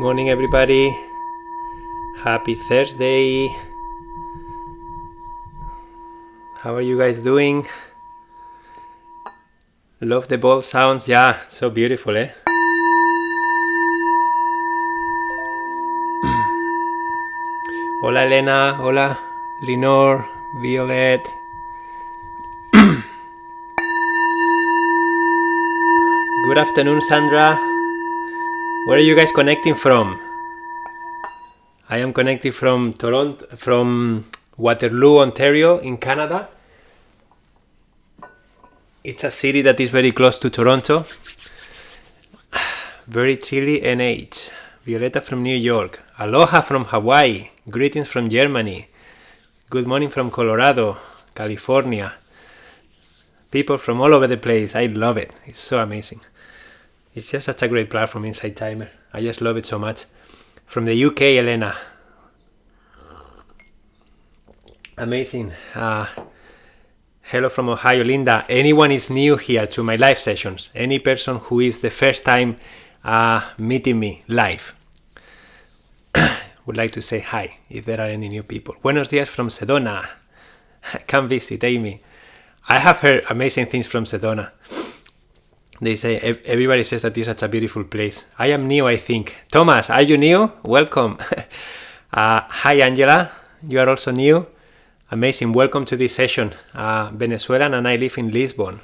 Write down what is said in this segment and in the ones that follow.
morning, everybody. Happy Thursday. How are you guys doing? Love the ball sounds. Yeah, so beautiful, eh? Hola, Elena. Hola, Lenore, Violet. Good afternoon, Sandra. Where are you guys connecting from? I am connecting from Toronto, from Waterloo, Ontario, in Canada. It's a city that is very close to Toronto. Very chilly NH. Violeta from New York. Aloha from Hawaii. Greetings from Germany. Good morning from Colorado, California. People from all over the place. I love it. It's so amazing. It's just such a great platform, Insight Timer. I just love it so much. From the UK, Elena. Amazing. Hello from Ohio, Linda. Anyone is new here to my live sessions? Any person who is the first time meeting me live? Would like to say hi if there are any new people. Buenos dias from Sedona. Come visit, Amy. I have heard amazing things from Sedona. They say, everybody says that it's such a beautiful place. I am new, I think. Thomas, are you new? Welcome. Hi, Angela. You are also new. Amazing. Welcome to this session. Venezuelan and I live in Lisbon.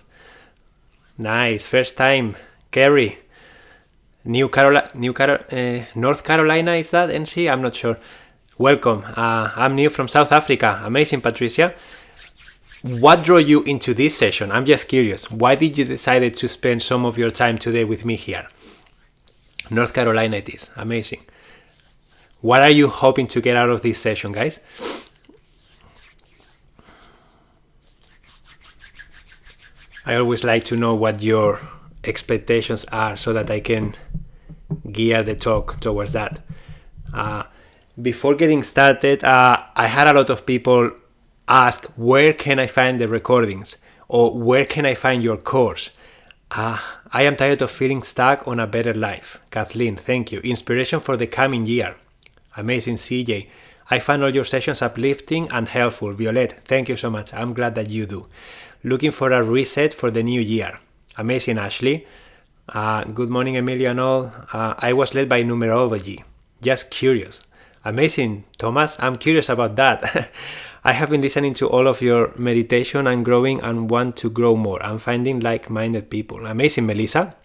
Nice. First time. Kerry. North Carolina, is that NC? I'm not sure. Welcome. I'm new from South Africa. Amazing, Patricia. What drew you into this session? I'm just curious. Why did you decide to spend some of your time today with me here? North Carolina it is. Amazing. What are you hoping to get out of this session, guys? I always like to know what your expectations are so that I can gear the talk towards that. Before getting started, I had a lot of people ask, where can I find the recordings? Or where can I find your course? I am tired of feeling stuck on a better life. Kathleen, thank you. Inspiration for the coming year. Amazing, CJ. I find all your sessions uplifting and helpful. Violet, thank you so much. I'm glad that you do. Looking for a reset for the new year. Amazing, Ashley. Good morning, Emilio and all. I was led by numerology. Just curious. Amazing, Thomas. I'm curious about that. I have been listening to all of your meditation and growing and want to grow more. I'm finding like-minded people. Amazing, Melissa.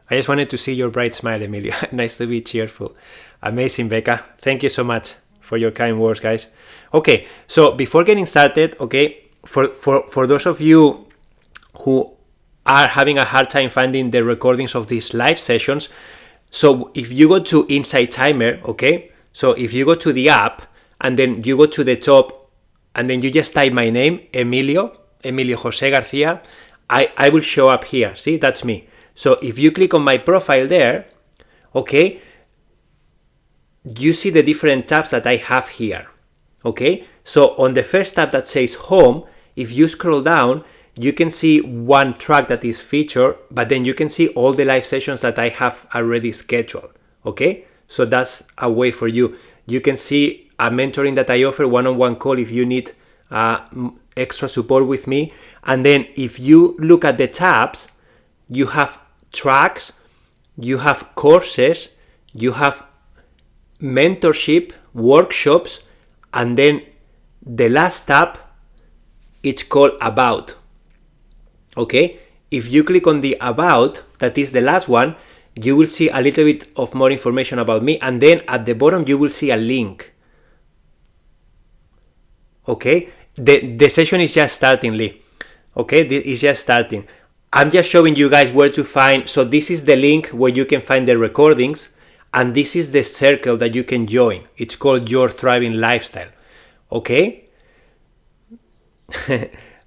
I just wanted to see your bright smile, Emilio. Nice to be cheerful. Amazing, Becca. Thank you so much for your kind words, guys. Okay, so before getting started, okay, for those of you who are having a hard time finding the recordings of these live sessions, so if you go to Insight Timer, okay, so if you go to the app and then you go to the top and then you just type my name, Emilio Jose Garcia, I will show up here. See, that's me. So if you click on my profile there, okay, you see the different tabs that I have here. Okay, so on the first tab that says home, if you scroll down, you can see one track that is featured, but then you can see all the live sessions that I have already scheduled. Okay, so that's a way for you. You can see a mentoring that I offer, one-on-one call if you need extra support with me. And then if you look at the tabs, you have tracks, you have courses, you have mentorship, workshops, and then the last tab, it's called About. Okay, if you click on the About, that is the last one, you will see a little bit of more information about me, and then at the bottom you will see a link. Okay, the session is just starting, Lee. Okay, it's just starting. I'm just showing you guys where to find. So this is the link where you can find the recordings, and this is the circle that you can join. It's called Your Thriving Lifestyle. Okay.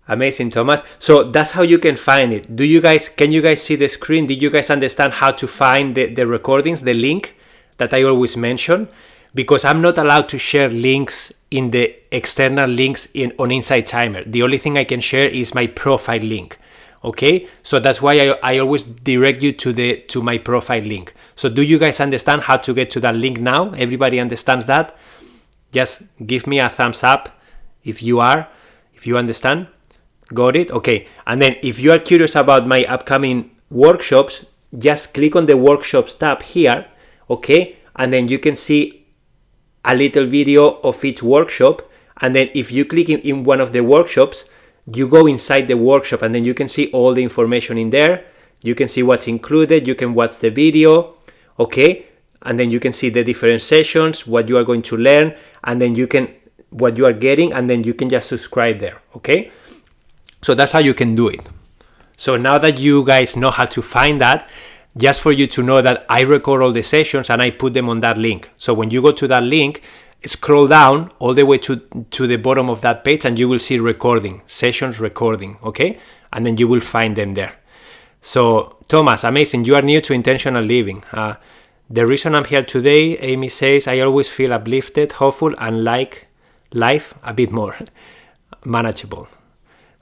Amazing, Thomas. So that's how you can find it. Can you guys see the screen? Did you guys understand how to find the recordings, the link that I always mention? Because I'm not allowed to share links in the external links on Insight Timer. The only thing I can share is my profile link. Okay, so that's why I always direct you to my profile link. So do you guys understand how to get to that link now? Everybody understands that? Just give me a thumbs up if you understand. Got it? Okay. And then if you are curious about my upcoming workshops, just click on the workshops tab here, okay? And then you can see a little video of each workshop. And then if you click in one of the workshops, you go inside the workshop and then you can see all the information in there. You can see what's included. You can watch the video, okay? And then you can see the different sessions, what you are going to learn, and then you can, what you are getting, and then you can just subscribe there, okay? So that's how you can do it. So now that you guys know how to find that, just for you to know that I record all the sessions and I put them on that link. So when you go to that link, scroll down all the way to the bottom of that page and you will see recording, sessions recording, okay? And then you will find them there. So Thomas, amazing, you are new to intentional living. The reason I'm here today, Amy says, I always feel uplifted, hopeful, and like life a bit more manageable.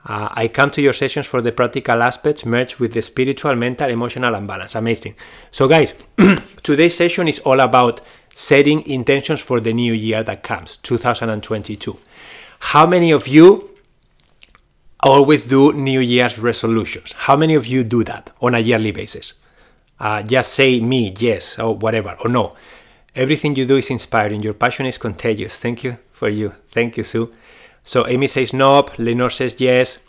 I come to your sessions for the practical aspects merged with the spiritual, mental, emotional, and balance. Amazing. So guys, today's session is all about setting intentions for the new year that comes, 2022. How many of you always do New Year's resolutions? How many of you do that on a yearly basis? Just say me, yes, or whatever, or no. Everything you do is inspiring. Your passion is contagious. Thank you for you. Thank you, Sue. So Amy says nope. Lenore says yes.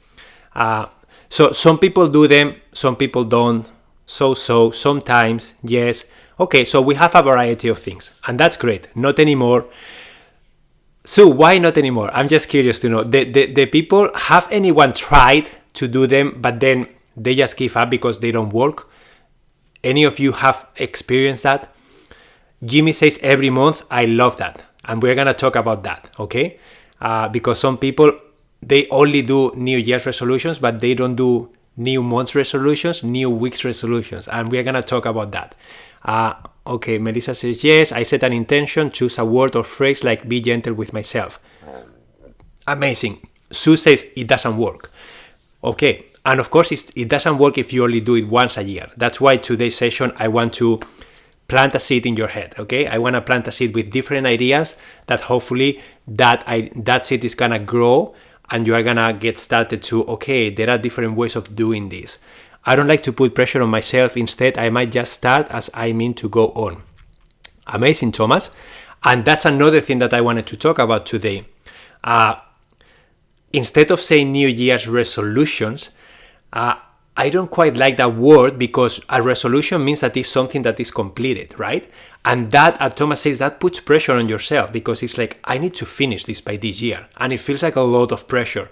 So some people do them, some people don't. So sometimes yes. Okay, so we have a variety of things, and that's great. Not anymore. So why not anymore? I'm just curious to know. The people, have anyone tried to do them, but then they just give up because they don't work? Any of you have experienced that? Jimmy says every month. I love that, and we're gonna talk about that, okay? Because some people, they only do New Year's resolutions, but they don't do new month's resolutions, new week's resolutions, and we're gonna talk about that. Okay, Melissa says yes. I set an intention, choose a word or phrase like be gentle with myself. Amazing. Sue says it doesn't work. Okay, and of course it doesn't work if you only do it once a year. That's why today's session I want to plant a seed in your head, okay? I want to plant a seed with different ideas that hopefully that seed is gonna grow and you are gonna get started to, okay, there are different ways of doing this. I don't like to put pressure on myself. Instead, I might just start as I mean to go on. Amazing, Thomas. And that's another thing that I wanted to talk about today. Instead of saying New Year's resolutions, I don't quite like that word because a resolution means that it's something that is completed, right? And that, as Thomas says, that puts pressure on yourself because it's like, I need to finish this by this year. And it feels like a lot of pressure.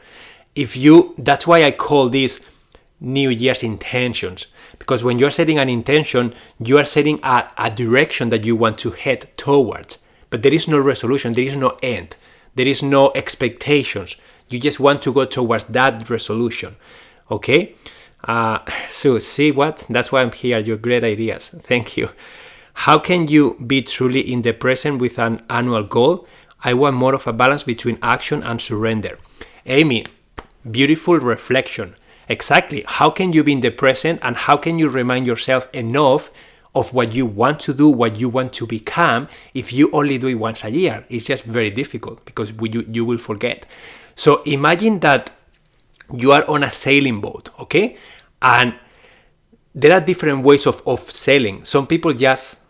That's why I call this New Year's intentions, because when you're setting an intention, you are setting a direction that you want to head towards, but there is no resolution, there is no end, there is no expectations. You just want to go towards that resolution, okay? So see what? That's why I'm here. Your great ideas. Thank you. How can you be truly in the present with an annual goal? I want more of a balance between action and surrender. Amy, beautiful reflection. Exactly. How can you be in the present and how can you remind yourself enough of what you want to do, what you want to become, if you only do it once a year? It's just very difficult because you will forget. So imagine that you are on a sailing boat, okay? And there are different ways of sailing. Some people just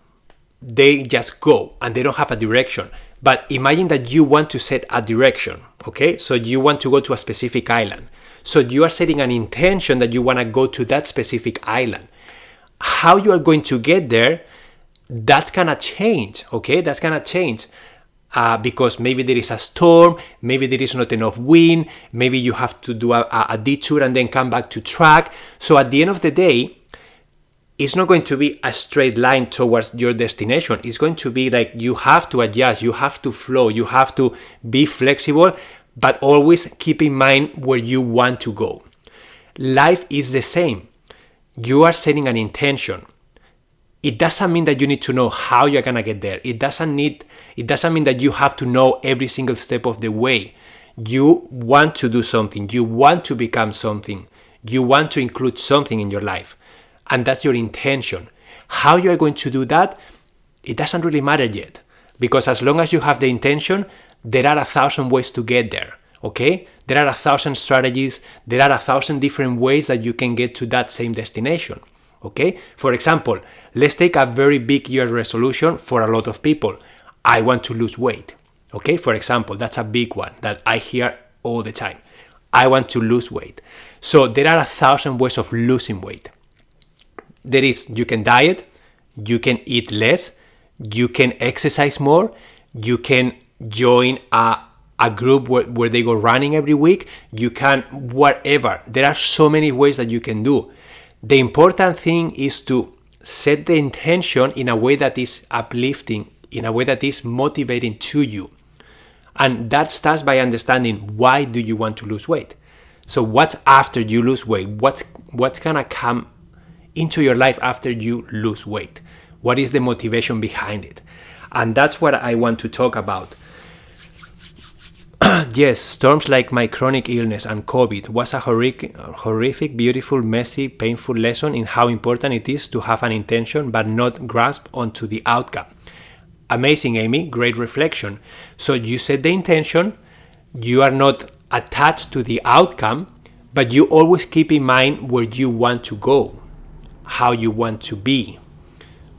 go and they don't have a direction. But imagine that you want to set a direction, okay? So you want to go to a specific island. So you are setting an intention that you want to go to that specific island. How you are going to get there, that's going to change, okay? That's going to change because maybe there is a storm, maybe there is not enough wind, maybe you have to do a detour and then come back to track. So at the end of the day, it's not going to be a straight line towards your destination. It's going to be like you have to adjust, you have to flow, you have to be flexible, but always keep in mind where you want to go. Life is the same. You are setting an intention. It doesn't mean that you need to know how you're gonna get there. It doesn't mean that you have to know every single step of the way. You want to do something. You want to become something. You want to include something in your life, and that's your intention. How you are going to do that, it doesn't really matter yet, because as long as you have the intention, there are 1,000 ways to get there, okay? There are 1,000 strategies, there are 1,000 different ways that you can get to that same destination, okay? For example, let's take a very big year resolution for a lot of people. I want to lose weight, okay? For example, that's a big one that I hear all the time. I want to lose weight. So there are 1,000 ways of losing weight. You can diet, you can eat less, you can exercise more, you can join a group where they go running every week, you can whatever. There are so many ways that you can do. The important thing is to set the intention in a way that is uplifting, in a way that is motivating to you. And that starts by understanding, why do you want to lose weight? So what's after you lose weight? What's gonna come into your life after you lose weight? What is the motivation behind it? And that's what I want to talk about. Yes, storms like my chronic illness and COVID was a horrific, beautiful, messy, painful lesson in how important it is to have an intention but not grasp onto the outcome. Amazing, Amy, great reflection. So you set the intention, you are not attached to the outcome, but you always keep in mind where you want to go, how you want to be,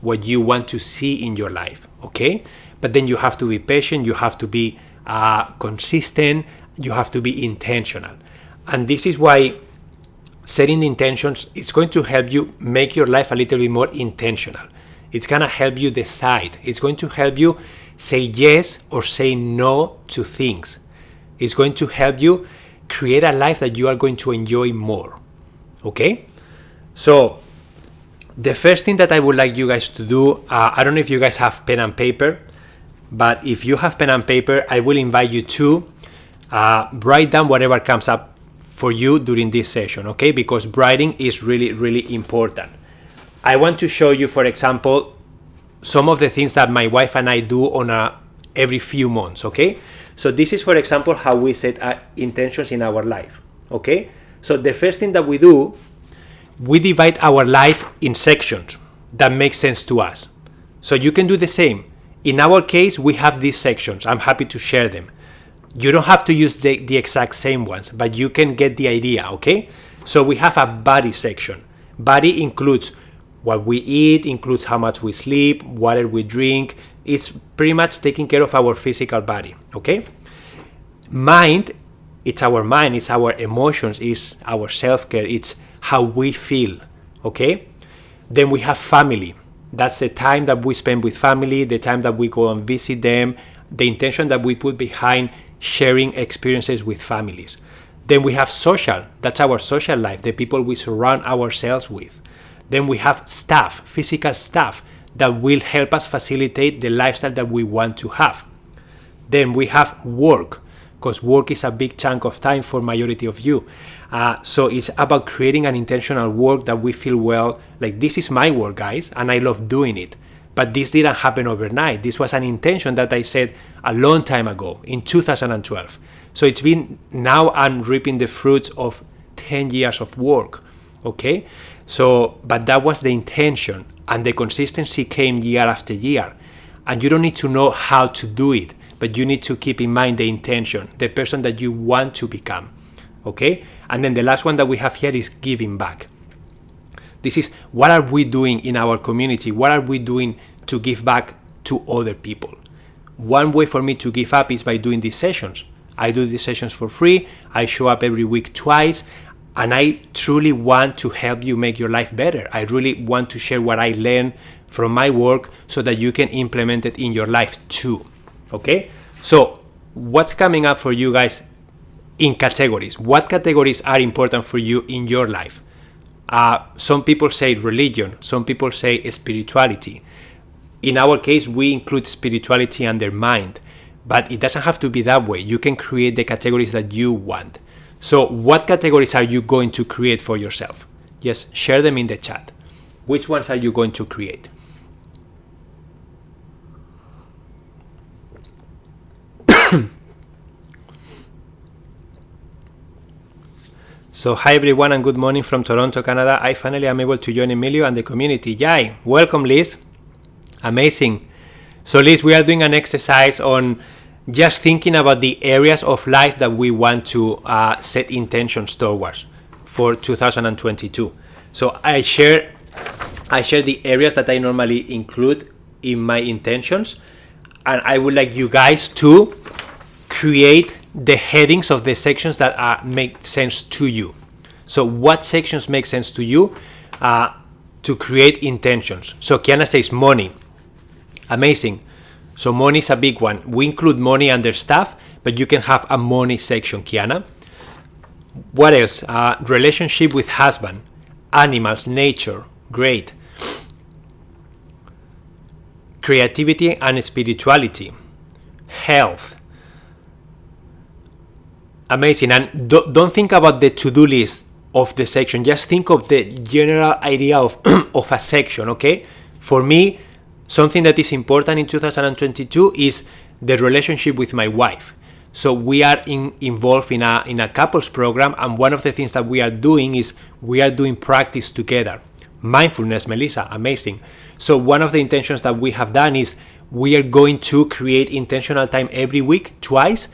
what you want to see in your life, okay? But then you have to be patient, you have to be consistent, you have to be intentional. And this is why setting the intentions is going to help you make your life a little bit more intentional. It's going to help you decide. It's going to help you say yes or say no to things. It's going to help you create a life that you are going to enjoy more, okay? So the first thing that I would like you guys to do, I don't know if you guys have pen and paper, but if you have pen and paper, I will invite you to write down whatever comes up for you during this session, okay? Because writing is really, really important. I want to show you, for example, some of the things that my wife and I do on every few months, okay? So this is, for example, how we set intentions in our life, okay? So the first thing that we do, we divide our life in sections that make sense to us. So you can do the same. In our case, we have these sections. I'm happy to share them. You don't have to use the exact same ones, but you can get the idea, okay? So we have a body section. Body includes what we eat, includes how much we sleep, water we drink. It's pretty much taking care of our physical body, okay? Mind, it's our mind, it's our emotions, it's our self-care, it's how we feel, okay? Then we have family. That's the time that we spend with family, the time that we go and visit them, the intention that we put behind sharing experiences with families. Then we have social. That's our social life, the people we surround ourselves with. Then we have stuff, physical stuff that will help us facilitate the lifestyle that we want to have. Then we have work, because work is a big chunk of time for majority of you. So it's about creating an intentional work that we feel, well, like this is my work, guys, and I love doing it. But this didn't happen overnight. This was an intention that I set a long time ago, in 2012. So it's been, now I'm reaping the fruits of 10 years of work, okay? So, but that was the intention, and the consistency came year after year. And you don't need to know how to do it, but you need to keep in mind the intention, the person that you want to become, okay? And then the last one that we have here is giving back. This is, what are we doing in our community? What are we doing to give back to other people? One way for me to give up is by doing these sessions. I do these sessions for free. I show up every week twice, and I truly want to help you make your life better. I really want to share what I learned from my work so that you can implement it in your life too, okay? So what's coming up for you guys in categories? What categories are important for you in your life? Some people say religion, some people say spirituality. In our case, we include spirituality under mind, but it doesn't have to be that way. You can create the categories that you want. So what categories are you going to create for yourself? Yes, share them in the chat. Which ones are you going to create? So hi everyone and good morning from Toronto, Canada. I finally am able to join Emilio and the community. Yay! Welcome, Liz. Amazing. So Liz, we are doing an exercise on just thinking about the areas of life that we want to set intentions towards for 2022. So I share the areas that I normally include in my intentions, and I would like you guys to create the headings of the sections that make sense to you. So what sections make sense to you to create intentions? So Kiana says money. Amazing. So money is a big one. We include money under stuff, but you can have a money section, Kiana. What else? Relationship with husband, animals, nature. Great. Creativity and spirituality. Health. Amazing. And don't think about the to-do list of the section. Just think of the general idea of of a section, okay? For me, something that is important in 2022 is the relationship with my wife. So we are involved in a couples program, and one of the things that we are doing is we are doing practice together. Mindfulness, Melissa, amazing. So one of the intentions that we have done is we are going to create intentional time every week, twice,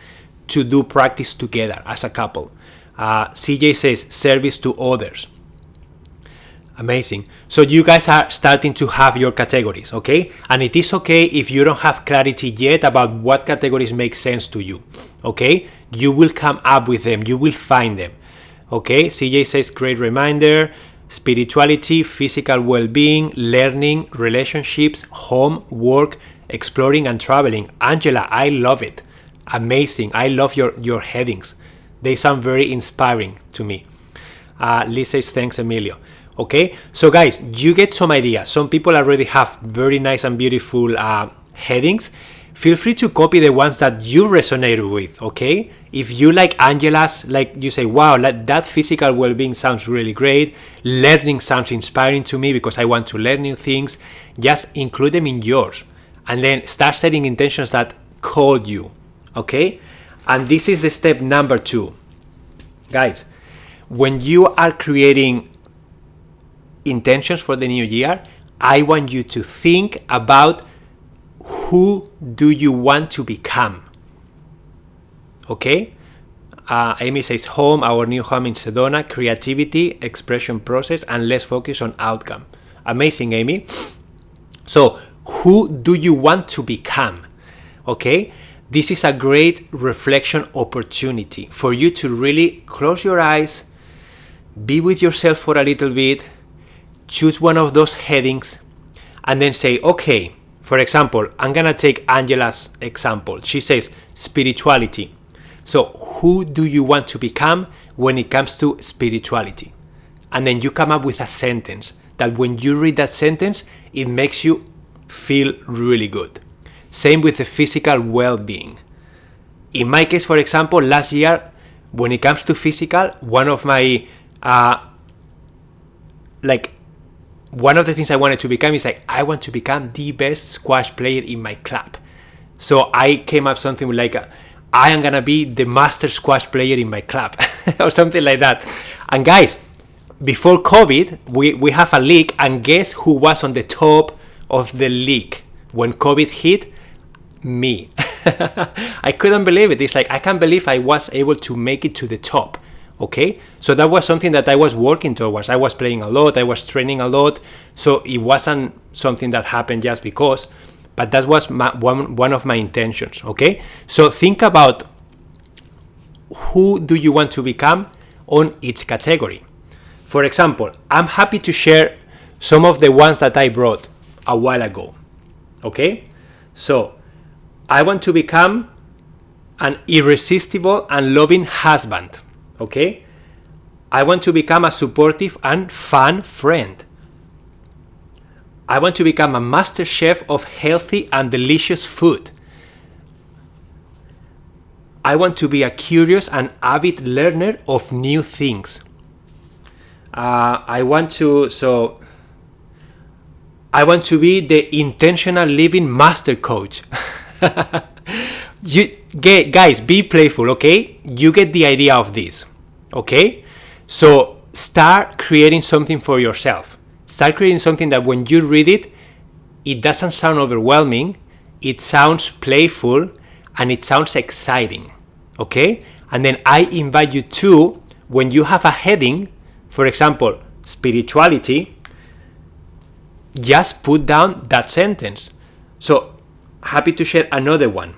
to do practice together as a couple. CJ says service to others. Amazing. So you guys are starting to have your categories, okay? And it is okay if you don't have clarity yet about what categories make sense to you, okay? You will come up with them. You will find them, okay? CJ says great reminder. Spirituality, physical well-being, learning, relationships, home, work, exploring and traveling. Angela, I love it. Amazing. I love your headings. They sound very inspiring to me. Liz says thanks, Emilio. Okay, so guys, you get some ideas. Some people already have very nice and beautiful headings. Feel free to copy the ones that you resonate with, okay? If you like Angela's, like you say, wow, that physical well-being sounds really great. Learning sounds inspiring to me because I want to learn new things. Just include them in yours. And then start setting intentions that call you, okay? And this is the step number 2. Guys, when you are creating intentions for the new year, I want you to think about who do you want to become, okay? Amy says home, our new home in Sedona, creativity, expression process, and less focus on outcome. Amazing, Amy. So who do you want to become, okay? This is a great reflection opportunity for you to really close your eyes, be with yourself for a little bit, choose one of those headings, and then say, okay, for example, I'm gonna take Angela's example. She says spirituality. So who do you want to become when it comes to spirituality? And then you come up with a sentence that when you read that sentence, it makes you feel really good. Same with the physical well-being. In my case, for example, last year, when it comes to physical, one of my one of the things I wanted to become is I want to become the best squash player in my club. So I came up something like I am gonna be the master squash player in my club or something like that. And guys, before COVID, we have a league, and guess who was on the top of the league when COVID hit? Me. I couldn't believe it. It's like I can't believe I was able to make it to the top. Okay, so that was something that I was working towards. I was playing a lot, I was training a lot, so it wasn't something that happened just because, but that was one of my intentions. Okay, so think about who do you want to become on each category. For example, I'm happy to share some of the ones that I brought a while ago. Okay, so I want to become an irresistible and loving husband. Okay, I want to become a supportive and fun friend. I want to become a master chef of healthy and delicious food. I want to be a curious and avid learner of new things. I want to be the intentional living master coach. Guys, be playful, okay? You get the idea of this, okay? So start creating something for yourself. Start creating something that when you read it, it doesn't sound overwhelming, it sounds playful, and it sounds exciting, okay? And then I invite you to, when you have a heading, for example, spirituality, just put down that sentence. So, happy to share another one.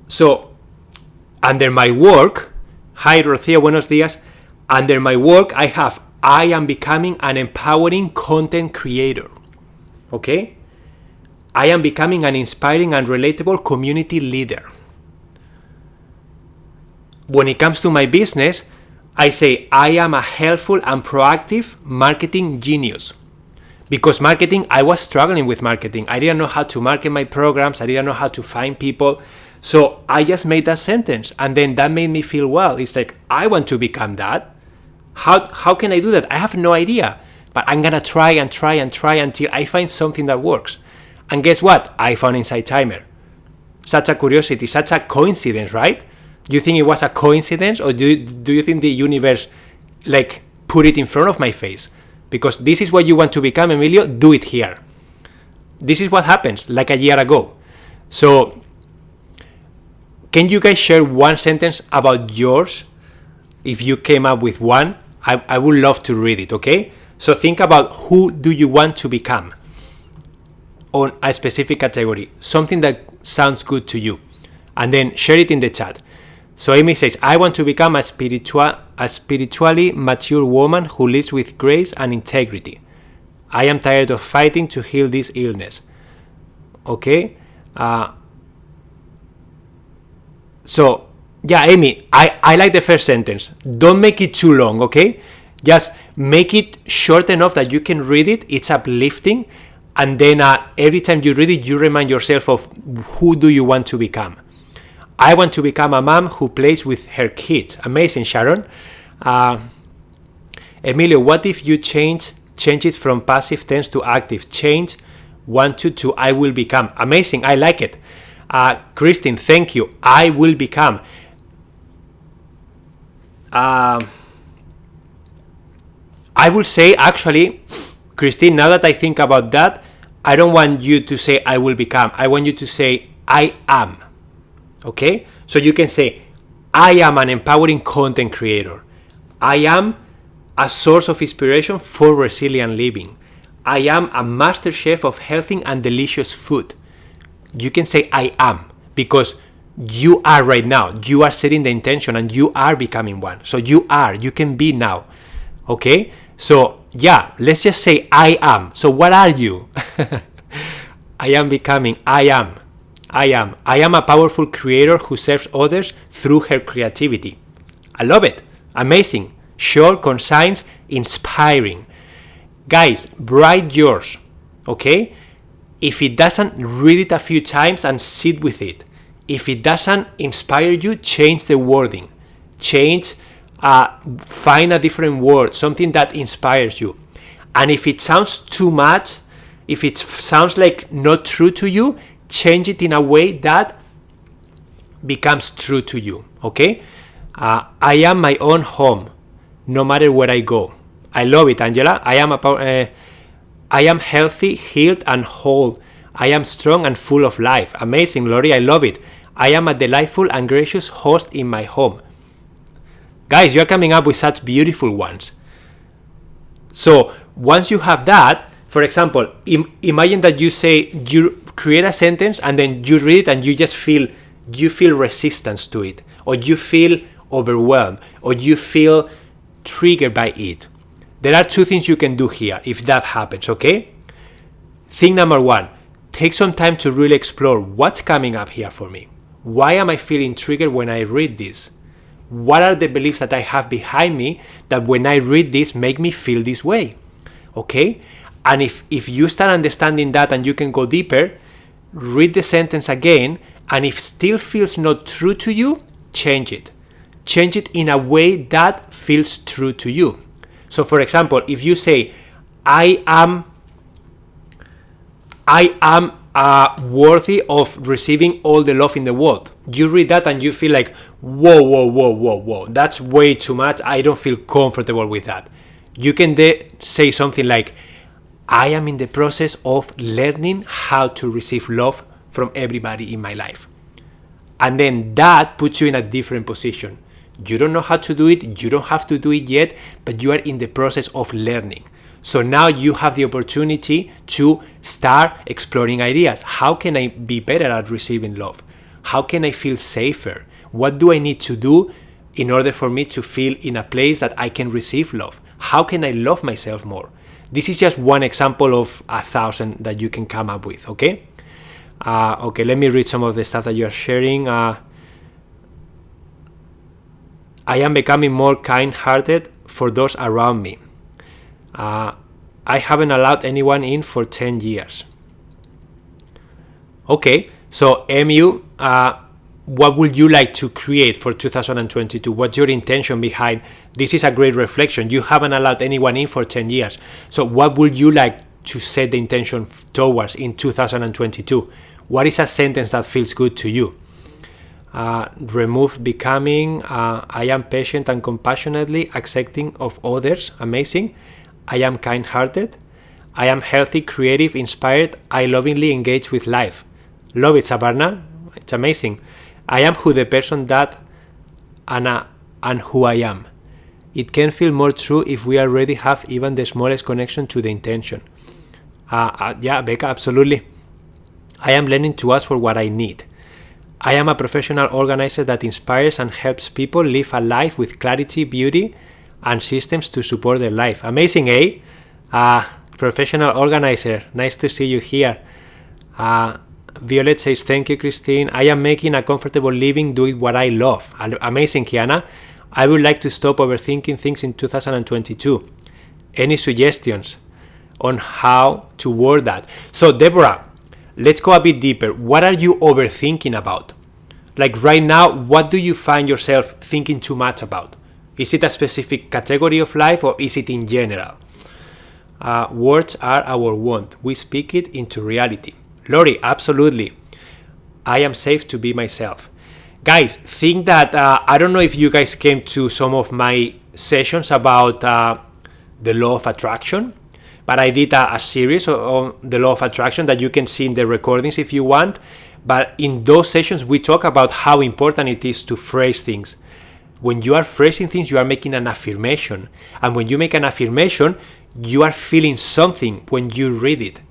So, under my work, hi Rocio, buenos días. Under my work, I am becoming an empowering content creator. Okay? I am becoming an inspiring and relatable community leader. When it comes to my business, I say I am a helpful and proactive marketing genius. Because marketing, I was struggling with marketing. I didn't know how to market my programs. I didn't know how to find people. So I just made that sentence, and then that made me feel well. It's like, I want to become that. How can I do that? I have no idea. But I'm going to try until I find something that works. And guess what? I found Insight Timer. Such a curiosity, such a coincidence, right? Do you think it was a coincidence, or do you think the universe like put it in front of my face? Because this is what you want to become, Emilio, do it here. This is what happens like a year ago. So can you guys share one sentence about yours? If you came up with one, I would love to read it, okay? So think about who do you want to become on a specific category, something that sounds good to you, and then share it in the chat. So Amy says, I want to become a spiritually mature woman who lives with grace and integrity. I am tired of fighting to heal this illness. Okay? So, yeah, Amy, I like the first sentence. Don't make it too long, okay? Just make it short enough that you can read it. It's uplifting. And then every time you read it, you remind yourself of who do you want to become. I want to become a mom who plays with her kids. Amazing, Sharon. Emilio, what if you change it from passive tense to active? Change want to I will become. Amazing, I like it. Christine, thank you. I will become. I will say, actually, Christine, now that I think about that, I don't want you to say I will become. I want you to say I am. Okay? So you can say, I am an empowering content creator. I am a source of inspiration for resilient living. I am a master chef of healthy and delicious food. You can say I am, because you are right now. You are setting the intention and you are becoming one. So you can be now. Okay? So yeah, let's just say I am. So what are you? I am becoming. I am a powerful creator who serves others through her creativity. I love it. Amazing. Short, concise, inspiring. Guys, write yours. Okay? If it doesn't, read it a few times and sit with it. If it doesn't inspire you, change the wording. Find a different word, something that inspires you. And if it sounds too much, if it sounds like not true to you, change it in a way that becomes true to you. Okay? I am my own home, no matter where I go. I love it, Angela. I am healthy, healed, and whole. I am strong and full of life. Amazing, Lori. I love it. I am a delightful and gracious host in my home. Guys, you're coming up with such beautiful ones. So once you have that, for example, imagine that you create a sentence and then you read it and you feel resistance to it, or you feel overwhelmed, or you feel triggered by it. There are two things you can do here if that happens, okay? Thing number one, take some time to really explore what's coming up here for me. Why am I feeling triggered when I read this? What are the beliefs that I have behind me that when I read this make me feel this way? Okay? And if you start understanding that and you can go deeper, read the sentence again, and if still feels not true to you, change it. Change it in a way that feels true to you. So for example, if you say, I am worthy of receiving all the love in the world. You read that and you feel like, whoa, that's way too much. I don't feel comfortable with that. You can say something like, I am in the process of learning how to receive love from everybody in my life. And then that puts you in a different position. You don't know how to do it, you don't have to do it yet, but you are in the process of learning. So now you have the opportunity to start exploring ideas. How can I be better at receiving love? How can I feel safer? What do I need to do in order for me to feel in a place that I can receive love? How can I love myself more? This is just one example of 1,000 that you can come up with, okay? Okay, let me read some of the stuff that you are sharing. I am becoming more kind-hearted for those around me. I haven't allowed anyone in for 10 years. Okay, so MU, what would you like to create for 2022? What's your intention behind? This is a great reflection. You haven't allowed anyone in for 10 years. So what would you like to set the intention towards in 2022? What is a sentence that feels good to you? Remove becoming. I am patient and compassionately accepting of others. Amazing. I am kind-hearted. I am healthy, creative, inspired. I lovingly engage with life. Love it, Sabarna. It's amazing. I am who the person that and who I am. It can feel more true if we already have even the smallest connection to the intention. Yeah, Becca, absolutely. I am learning to ask for what I need. I am a professional organizer that inspires and helps people live a life with clarity, beauty, and systems to support their life. Amazing, eh? Professional organizer. Nice to see you here. Violet says, thank you, Christine. I am making a comfortable living doing what I love. Amazing, Kiana. I would like to stop overthinking things in 2022. Any suggestions on how to word that? So, Deborah, let's go a bit deeper. What are you overthinking about? Like right now, what do you find yourself thinking too much about? Is it a specific category of life or is it in general? Words are our wand. We speak it into reality. Lori, absolutely. I am safe to be myself. Guys, think that, I don't know if you guys came to some of my sessions about the law of attraction, but I did a series on the law of attraction that you can see in the recordings if you want. But in those sessions, we talk about how important it is to phrase things. When you are phrasing things, you are making an affirmation. And when you make an affirmation, you are feeling something when you read it.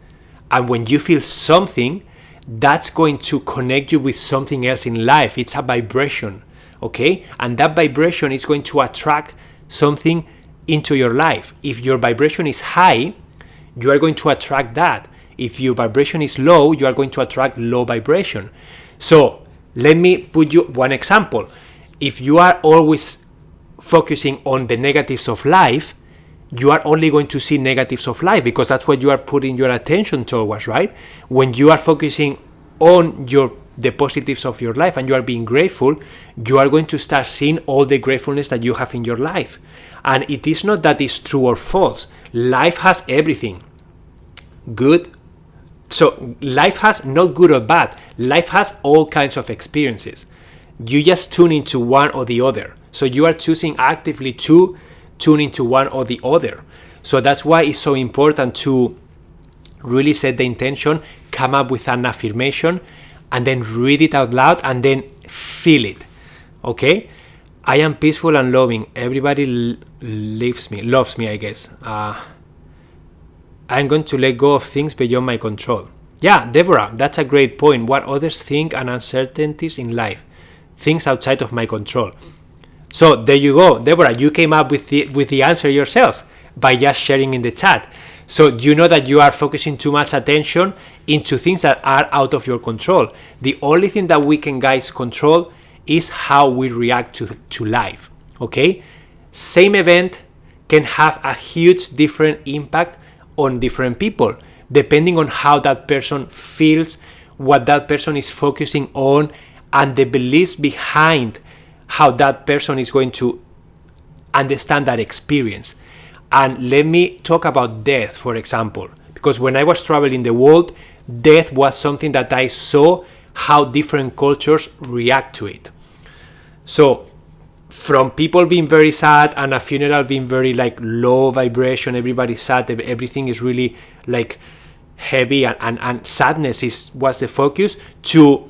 And when you feel something, that's going to connect you with something else in life. It's a vibration, okay? And that vibration is going to attract something into your life. If your vibration is high, you are going to attract that. If your vibration is low, you are going to attract low vibration. So let me put you one example. If you are always focusing on the negatives of life, you are only going to see negatives of life because that's what you are putting your attention towards, right? When you are focusing on the positives of your life and you are being grateful, you are going to start seeing all the gratefulness that you have in your life. And it is not that it's true or false. Life has everything. Good. So life has not good or bad. Life has all kinds of experiences. You just tune into one or the other. So you are choosing actively to tune into one or the other. So that's why it's so important to really set the intention, come up with an affirmation, and then read it out loud and then feel it. Okay? I am peaceful and loving. Everybody loves me, I guess. I'm going to let go of things beyond my control. Yeah, Deborah, that's a great point. What others think and uncertainties in life. Things outside of my control. So there you go, Deborah, you came up with the answer yourself by just sharing in the chat. So you know that you are focusing too much attention into things that are out of your control. The only thing that we can, guys, control is how we react to life, okay? Same event can have a huge different impact on different people, depending on how that person feels, what that person is focusing on, and the beliefs behind how that person is going to understand that experience. And let me talk about death, for example, because when I was traveling the world, death was something that I saw how different cultures react to it. So from people being very sad and a funeral being very like low vibration, everybody's sad, everything is really like heavy and sadness was the focus, to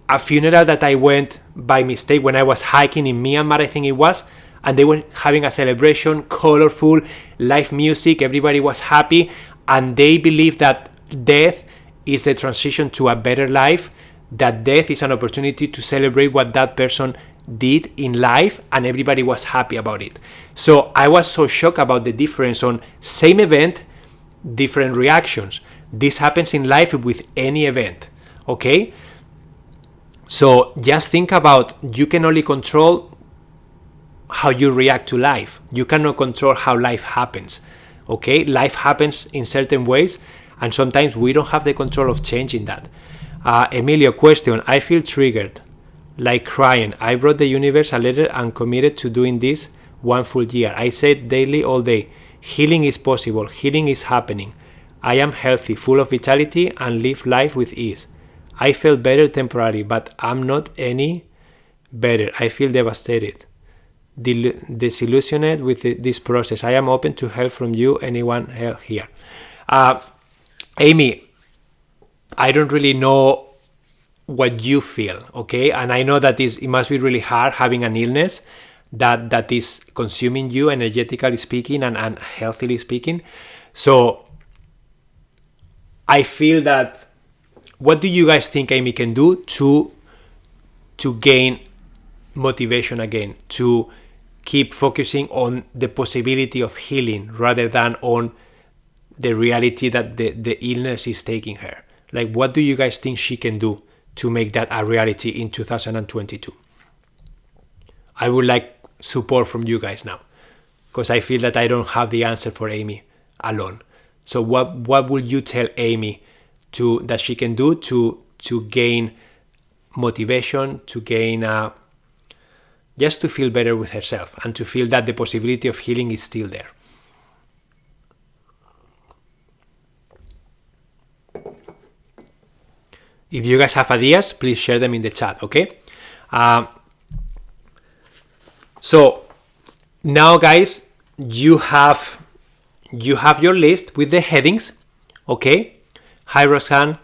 a funeral that I went by mistake when I was hiking in Myanmar, I think it was, and they were having a celebration, colorful, live music, everybody was happy, and they believe that death is a transition to a better life, that death is an opportunity to celebrate what that person did in life, and everybody was happy about it. So I was so shocked about the difference on same event, different reactions. This happens in life with any event, okay? So just think about, you can only control how you react to life. You cannot control how life happens, okay? Life happens in certain ways, and sometimes we don't have the control of changing that. Emilio, question, I feel triggered, like crying. I brought the universe a letter and committed to doing this 1 full year. I said daily, all day, healing is possible, healing is happening. I am healthy, full of vitality, and live life with ease. I felt better temporarily, but I'm not any better. I feel devastated, disillusioned with this process. I am open to help from you, anyone else here. Amy, I don't really know what you feel, okay? And I know that it must be really hard having an illness that is consuming you, energetically speaking and healthily speaking. So I feel that, what do you guys think Amy can do to gain motivation again, to keep focusing on the possibility of healing rather than on the reality that the illness is taking her? Like, what do you guys think she can do to make that a reality in 2022? I would like support from you guys now, because I feel that I don't have the answer for Amy alone. So what will you tell Amy that she can do to gain motivation, to gain just to feel better with herself and to feel that the possibility of healing is still there? If you guys have ideas, please share them in the chat, okay? So now, guys, you have your list with the headings, okay? Hi, Roxanne.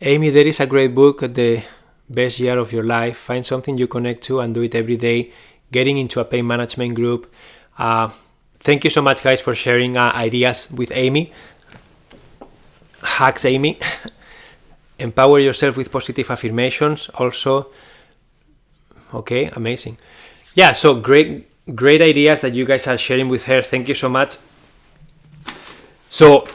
Amy, there is a great book, The Best Year of Your Life. Find something you connect to and do it every day. Getting into a pain management group. Thank you so much, guys, for sharing ideas with Amy. Hacks, Amy. Empower yourself with positive affirmations also. Okay, amazing. Yeah, so great ideas that you guys are sharing with her. Thank you so much. So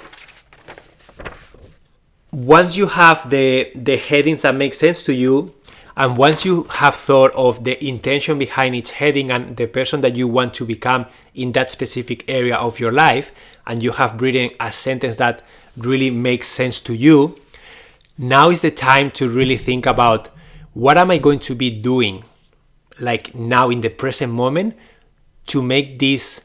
once you have the headings that make sense to you, and once you have thought of the intention behind each heading and the person that you want to become in that specific area of your life, and you have written a sentence that really makes sense to you, now is the time to really think about, what am I going to be doing, like now in the present moment, to make this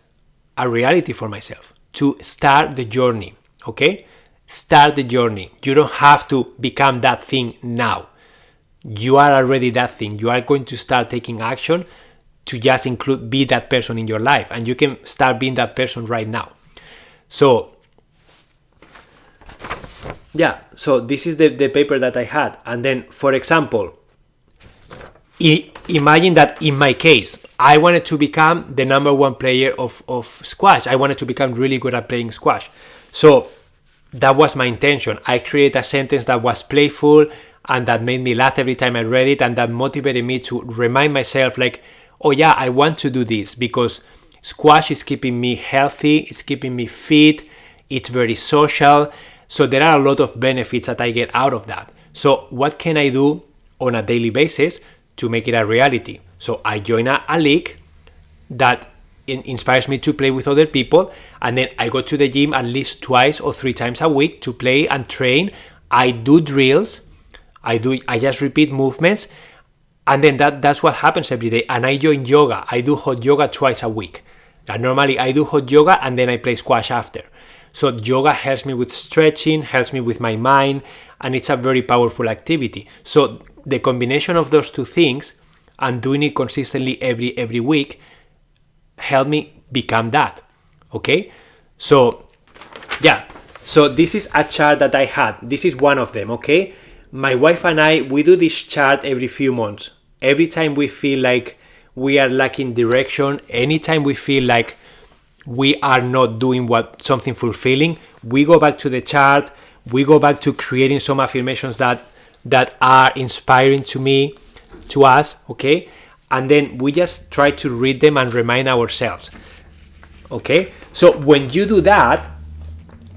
a reality for myself, to start the journey, okay? Start the journey. You don't have to become that thing now. You are already that thing. You are going to start taking action to just be that person in your life, and you can start being that person right now. So yeah, so this is the paper that I had. And then, for example, imagine that in my case, I wanted to become the number one player of squash. I wanted to become really good at playing squash. So that was my intention. I created a sentence that was playful and that made me laugh every time I read it, and that motivated me to remind myself, like, oh yeah, I want to do this because squash is keeping me healthy, it's keeping me fit, it's very social. So there are a lot of benefits that I get out of that. So what can I do on a daily basis to make it a reality? So I join a league that inspires me to play with other people, and then I go to the gym at least 2 or 3 times a week to play and train. I do drills, I just repeat movements, and then that's what happens every day. And I join yoga. I do hot yoga twice a week. And normally I do hot yoga and then I play squash after. So yoga helps me with stretching, helps me with my mind, and it's a very powerful activity. So the combination of those two things and doing it consistently every week help me become that. Okay? So yeah, so this is a chart that I had. This is one of them, okay? My wife and I, we do this chart every few months. Every time we feel like we are lacking direction, anytime we feel like we are not doing something fulfilling, we go back to the chart, we go back to creating some affirmations that are inspiring to us, okay? And then we just try to read them and remind ourselves, okay? So when you do that,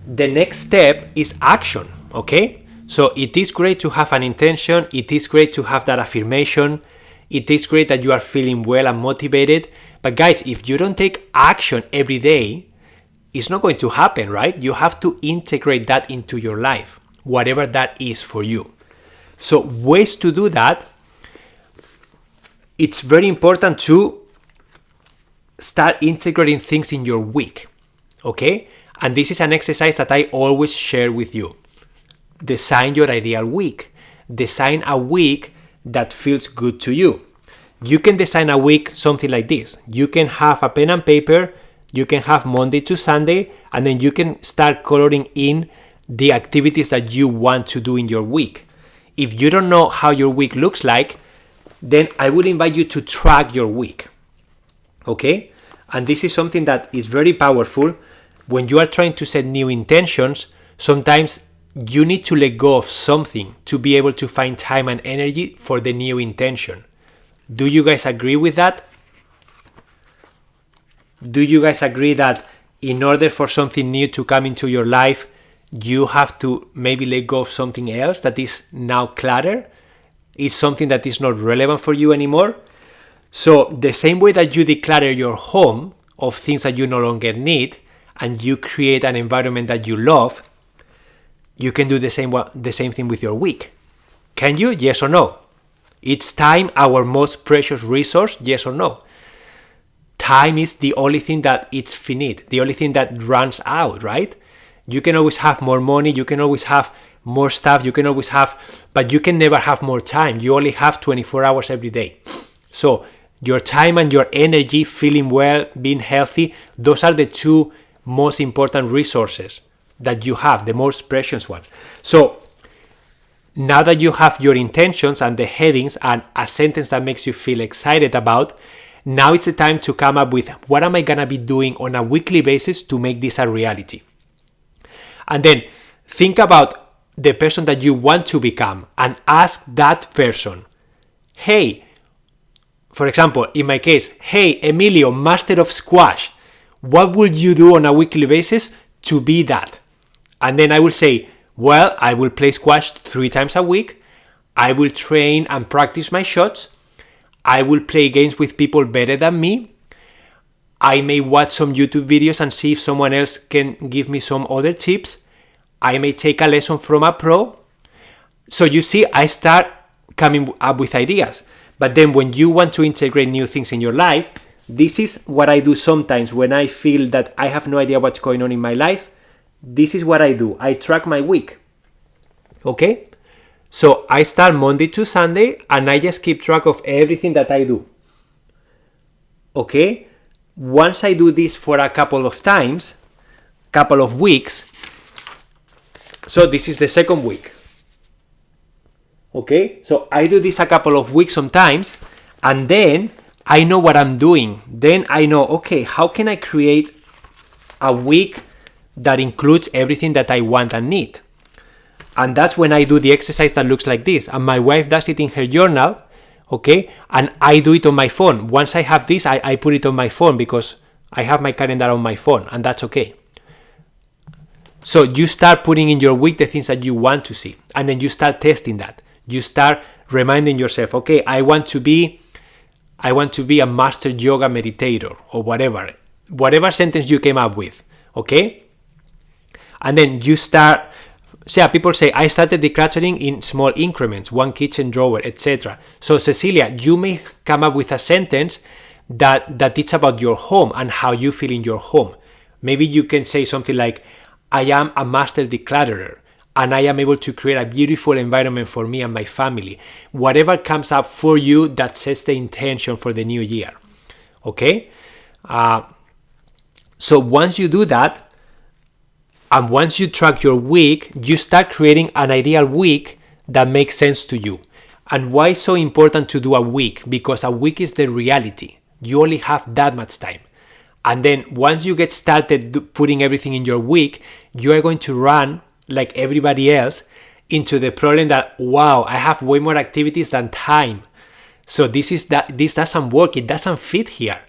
the next step is action, okay? So it is great to have an intention, it is great to have that affirmation, it is great that you are feeling well and motivated, but guys, if you don't take action every day, it's not going to happen, right? You have to integrate that into your life, whatever that is for you. So ways to do that, it's very important to start integrating things in your week, okay? And this is an exercise that I always share with you. Design your ideal week. Design a week that feels good to you. You can design a week something like this. You can have a pen and paper, you can have Monday to Sunday, and then you can start coloring in the activities that you want to do in your week. If you don't know how your week looks like, then I would invite you to track your week. Okay? And this is something that is very powerful. When you are trying to set new intentions, sometimes you need to let go of something to be able to find time and energy for the new intention. Do you guys agree with that? Do you guys agree that in order for something new to come into your life, you have to maybe let go of something else that is now clutter? Is something that is not relevant for you anymore? So the same way that you declutter your home of things that you no longer need and you create an environment that you love, you can do the same thing with your week. Can you? Yes or no? Is time our most precious resource? Yes or no? Time is the only thing that it's finite, the only thing that runs out, right? You can always have more money, you can always have more stuff, but you can never have more time. You only have 24 hours every day. So your time and your energy, feeling well, being healthy, those are the two most important resources that you have, the most precious ones. So now that you have your intentions and the headings and a sentence that makes you feel excited about, now it's the time to come up with what am I gonna be doing on a weekly basis to make this a reality. And then think about the person that you want to become and ask that person, hey, for example, in my case, hey, Emilio, master of squash, what would you do on a weekly basis to be that? And then I will say, well, I will play squash 3 times a week. I will train and practice my shots. I will play games with people better than me. I may watch some YouTube videos and see if someone else can give me some other tips. I may take a lesson from a pro. So you see, I start coming up with ideas. But then when you want to integrate new things in your life, this is what I do sometimes when I feel that I have no idea what's going on in my life. This is what I do. I track my week. Okay? So I start Monday to Sunday and I just keep track of everything that I do. Okay? Once I do this for a couple of times, couple of weeks, so this is the second week. Okay? So I do this a couple of weeks sometimes, and then I know what I'm doing. Then I know, okay, how can I create a week that includes everything that I want and need? And that's when I do the exercise that looks like this. And my wife does it in her journal, okay? And I do it on my phone. Once I have this, I put it on my phone because I have my calendar on my phone, and that's okay. So you start putting in your week the things that you want to see, and then you start testing that. You start reminding yourself, okay, I want to be a master yoga meditator, or whatever sentence you came up with, okay? And then you start, people say, I started decluttering in small increments, 1 kitchen drawer, etc. So Cecilia, you may come up with a sentence that it's about your home and how you feel in your home. Maybe you can say something like, I am a master declutterer, and I am able to create a beautiful environment for me and my family. Whatever comes up for you, that sets the intention for the new year. Okay? So once you do that, and once you track your week, you start creating an ideal week that makes sense to you. And why it's so important to do a week? Because a week is the reality. You only have that much time. And then once you get started putting everything in your week, you are going to run, like everybody else, into the problem that, wow, I have way more activities than time. So this doesn't work. It doesn't fit here.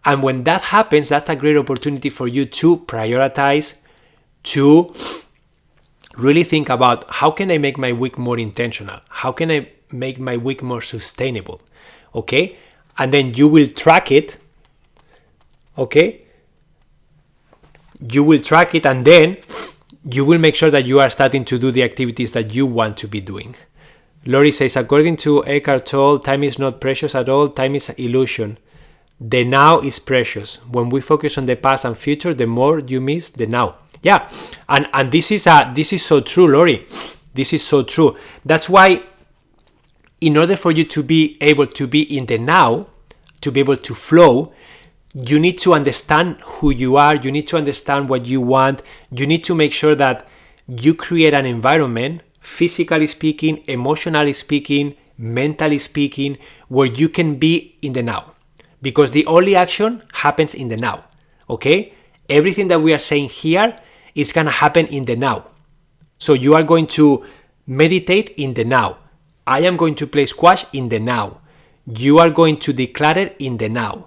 And when that happens, that's a great opportunity for you to prioritize, to really think about, how can I make my week more intentional? How can I make my week more sustainable? Okay? And then you will track it. Okay? You will track it, and then you will make sure that you are starting to do the activities that you want to be doing. Lori says, according to Eckhart Tolle, time is not precious at all. Time is an illusion. The now is precious. When we focus on the past and future, the more you miss the now. Yeah, and this is so true, Lori. This is so true. That's why, in order for you to be able to be in the now, to be able to flow, you need to understand who you are. You need to understand what you want. You need to make sure that you create an environment, physically speaking, emotionally speaking, mentally speaking, where you can be in the now. Because the only action happens in the now. Okay? Everything that we are saying here is going to happen in the now. So you are going to meditate in the now. I am going to play squash in the now. You are going to declutter in the now.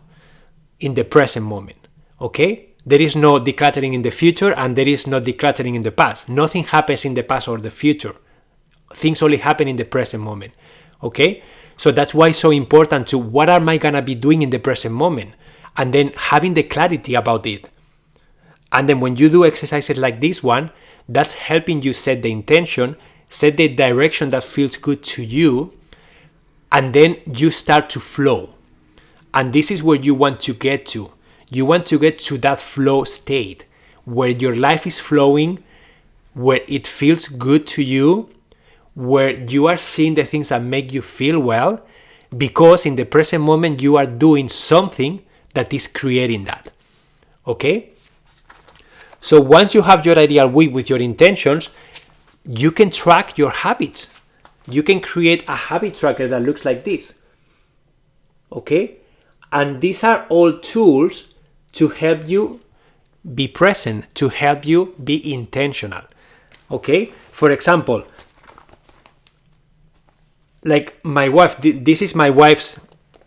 In the present moment, okay? There is no decluttering in the future, and there is no decluttering in the past. Nothing happens in the past or the future. Things only happen in the present moment, okay? So that's why it's so important to, what am I gonna be doing in the present moment? And then having the clarity about it. And then when you do exercises like this one, that's helping you set the intention, set the direction that feels good to you, and then you start to flow. And this is where you want to get to. You want to get to that flow state where your life is flowing, where it feels good to you, where you are seeing the things that make you feel well, because in the present moment you are doing something that is creating that. Okay? So once you have your ideal week with your intentions, you can track your habits. You can create a habit tracker that looks like this. Okay? And these are all tools to help you be present, to help you be intentional. Okay? For example, like my wife, this is my wife's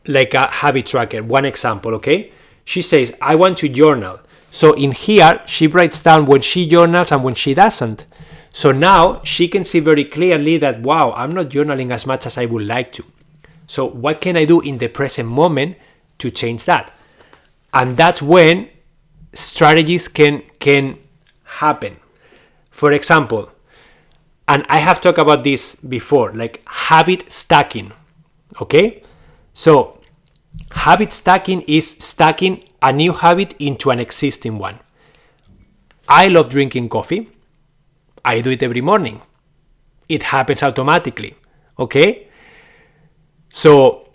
like a habit tracker, one example, okay? She says, I want to journal. So in here, she writes down when she journals and when she doesn't. So now she can see very clearly that, wow, I'm not journaling as much as I would like to. So what can I do in the present moment to change that? And that's when strategies can happen. For example, and I have talked about this before, like habit stacking. Okay? So habit stacking is stacking a new habit into an existing one. I love drinking coffee. I do it every morning. It happens automatically. Okay? So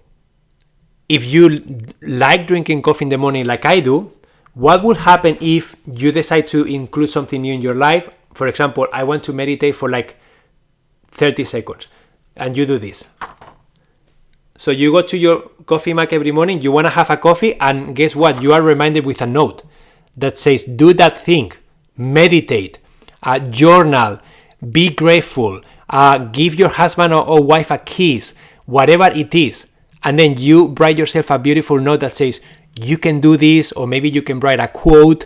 if you like drinking coffee in the morning like I do, what will happen if you decide to include something new in your life? For example, I want to meditate for like 30 seconds, and you do this. So you go to your coffee mug every morning, you want to have a coffee, and guess what? You are reminded with a note that says, do that thing, meditate, journal, be grateful, give your husband or wife a kiss, whatever it is. And then you write yourself a beautiful note that says, you can do this, or maybe you can write a quote,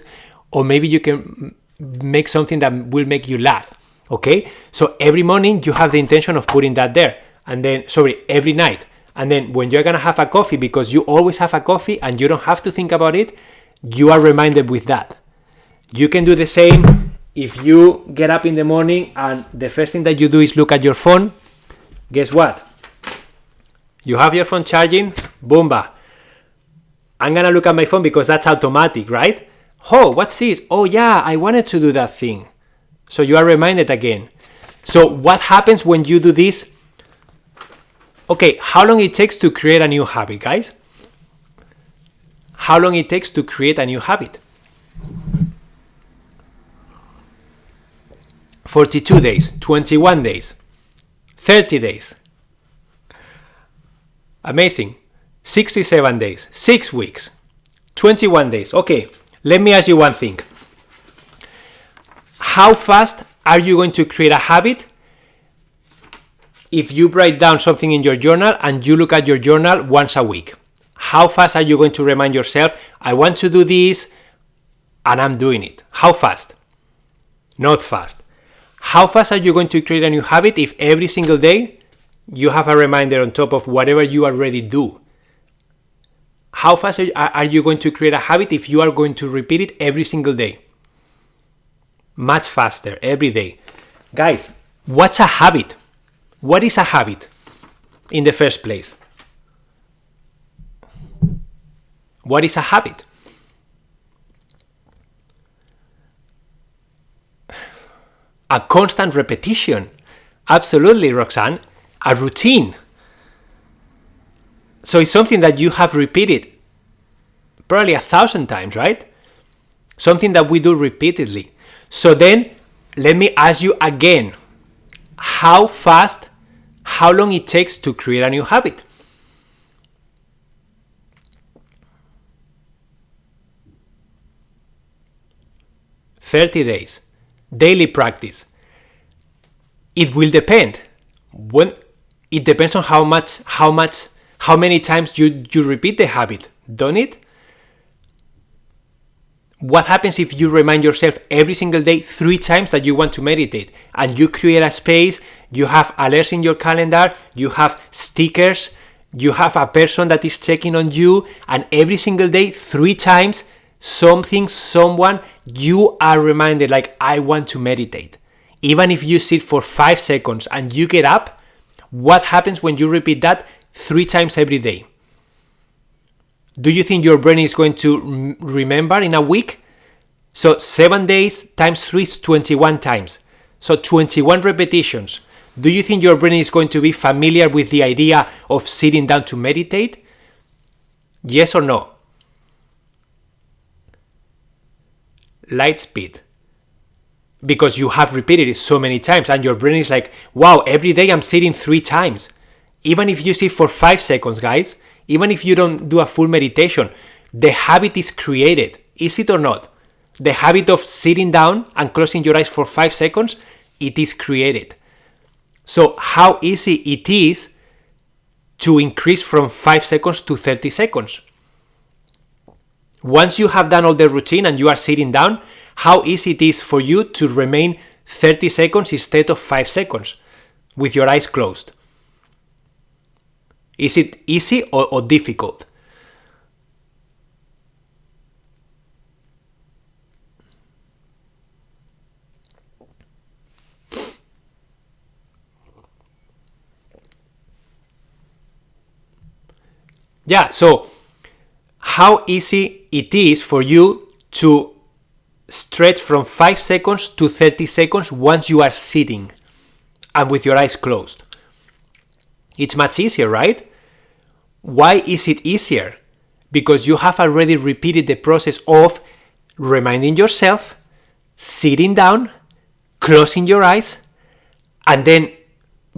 or maybe you can make something that will make you laugh. Okay? So every morning you have the intention of putting that there. And then, every night. And then when you're going to have a coffee, because you always have a coffee and you don't have to think about it, you are reminded with that. You can do the same if you get up in the morning and the first thing that you do is look at your phone. Guess what? You have your phone charging, boomba. I'm going to look at my phone because that's automatic, right? Oh, what's this? Oh yeah, I wanted to do that thing. So you are reminded again. So what happens when you do this? Okay, how long it takes to create a new habit, guys? How long it takes to create a new habit? 42 days, 21 days, 30 days. Amazing. 67 days, 6 weeks, 21 days. Okay, let me ask you one thing. How fast are you going to create a habit if you write down something in your journal and you look at your journal once a week? How fast are you going to remind yourself, I want to do this, and I'm doing it? How fast? Not fast. How fast are you going to create a new habit if every single day you have a reminder on top of whatever you already do? How fast are you going to create a habit if you are going to repeat it every single day? Much faster, every day. Guys, what's a habit? What is a habit in the first place? What is a habit? A constant repetition. Absolutely, Roxanne. A routine. So it's something that you have repeated probably 1,000 times, right? Something that we do repeatedly. So then, let me ask you again, how long it takes to create a new habit? "30 days. Daily practice." It will depend. It depends on how many times you repeat the habit, don't it? What happens if you remind yourself every single day 3 times that you want to meditate, and you create a space, you have alerts in your calendar, you have stickers, you have a person that is checking on you, and every single day 3 times someone, you are reminded, like, I want to meditate. Even if you sit for 5 seconds and you get up, what happens when you repeat that 3 times every day? Do you think your brain is going to remember in a week? So 7 days times 3 is 21 times. So 21 repetitions. Do you think your brain is going to be familiar with the idea of sitting down to meditate? Yes or no? Light speed. Because you have repeated it so many times and your brain is like, wow, every day I'm sitting 3 times. Even if you sit for 5 seconds, guys, even if you don't do a full meditation, the habit is created. Is it or not? The habit of sitting down and closing your eyes for 5 seconds, it is created. So how easy it is to increase from 5 seconds to 30 seconds. Once you have done all the routine and you are sitting down, how easy it is for you to remain 30 seconds instead of 5 seconds with your eyes closed. Is it easy or difficult? Yeah, so how easy it is for you to stretch from 5 seconds to 30 seconds once you are sitting and with your eyes closed. It's much easier, right? Why is it easier? Because you have already repeated the process of reminding yourself, sitting down, closing your eyes, and then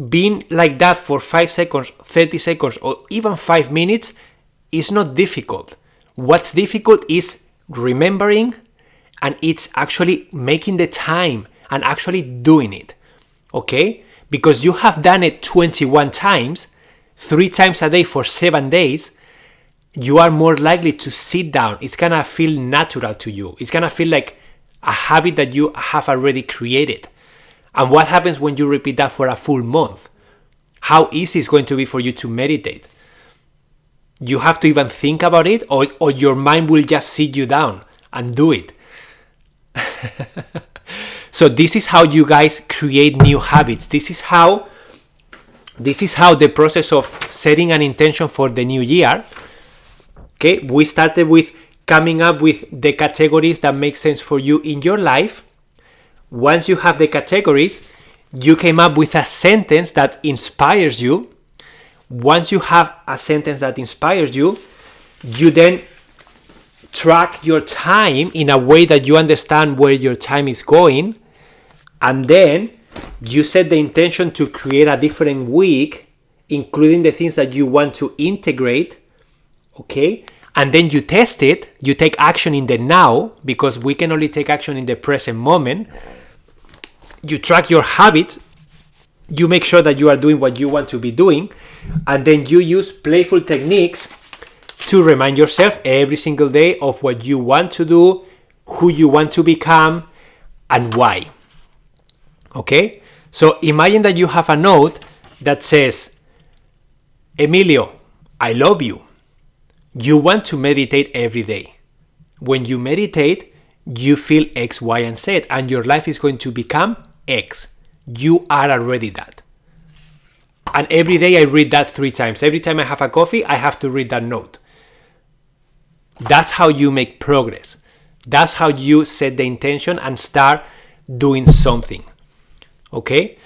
being like that for 5 seconds, 30 seconds, or even 5 minutes is not difficult. What's difficult is remembering, and it's actually making the time and actually doing it. Okay? Because you have done it 21 times, 3 times a day for 7 days, you are more likely to sit down. It's gonna feel natural to you. It's gonna feel like a habit that you have already created. And what happens when you repeat that for a full month? How easy it's going to be for you to meditate? You have to even think about it, or your mind will just sit you down and do it. So this is how you guys create new habits. This is how the process of setting an intention for the new year. Okay, we started with coming up with the categories that make sense for you in your life. once you have the categories, you came up with a sentence that inspires you. Once you have a sentence that inspires you, you then track your time in a way that you understand where your time is going, and then you set the intention to create a different week, including the things that you want to integrate, okay? And then you test it, you take action in the now, because we can only take action in the present moment. You track your habits, you make sure that you are doing what you want to be doing, and then you use playful techniques to remind yourself every single day of what you want to do, who you want to become, and why. Okay? So imagine that you have a note that says, Emilio, I love you. You want to meditate every day. When you meditate, you feel X, Y, and Z, and your life is going to become X. You are already that. And every day I read that 3 times. Every time I have a coffee, I have to read that note. That's how you make progress. That's how you set the intention and start doing something. Okay?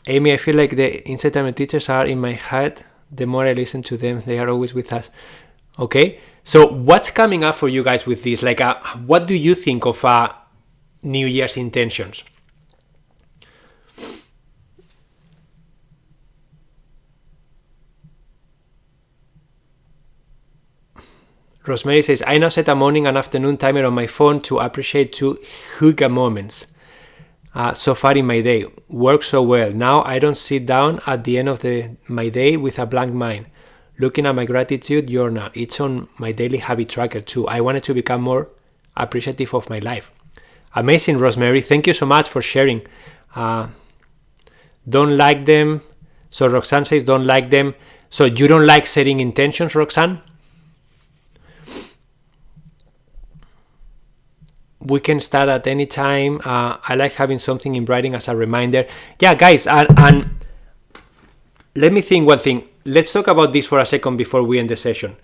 Amy, I feel like the Insight Timer teachers are in my head. The more I listen to them, they are always with us. Okay? So what's coming up for you guys with this? Like, what do you think of New Year's intentions? Rosemary says, I now set a morning and afternoon timer on my phone to appreciate 2 hygge moments so far in my day. Works so well. Now I don't sit down at the end of my day with a blank mind, looking at my gratitude journal. It's on my daily habit tracker too. I wanted to become more appreciative of my life. Amazing, Rosemary. Thank you so much for sharing. Don't like them. So Roxanne says don't like them. So you don't like setting intentions, Roxanne? We can start at any time. I like having something in writing as a reminder. Yeah, guys, and let me think one thing. Let's talk about this for a second before we end the session.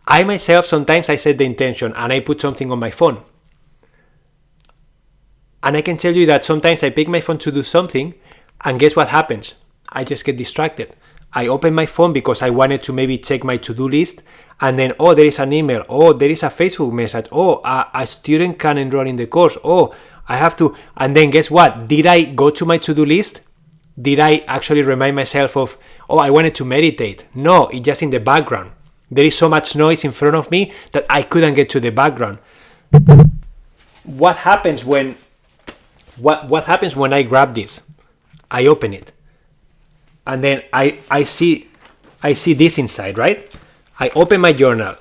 I myself, sometimes I set the intention and I put something on my phone. And I can tell you that sometimes I pick my phone to do something, and guess what happens? I just get distracted. I open my phone because I wanted to maybe check my to-do list, and then, oh, there is an email, oh, there is a Facebook message, oh, a student can enroll in the course, oh, I have to, and then guess what? Did I go to my to-do list? Did I actually remind myself of, oh, I wanted to meditate? No, it's just in the background. There is so much noise in front of me that I couldn't get to the background. What happens when I grab this? I open it. And then I see this inside, right? I open my journal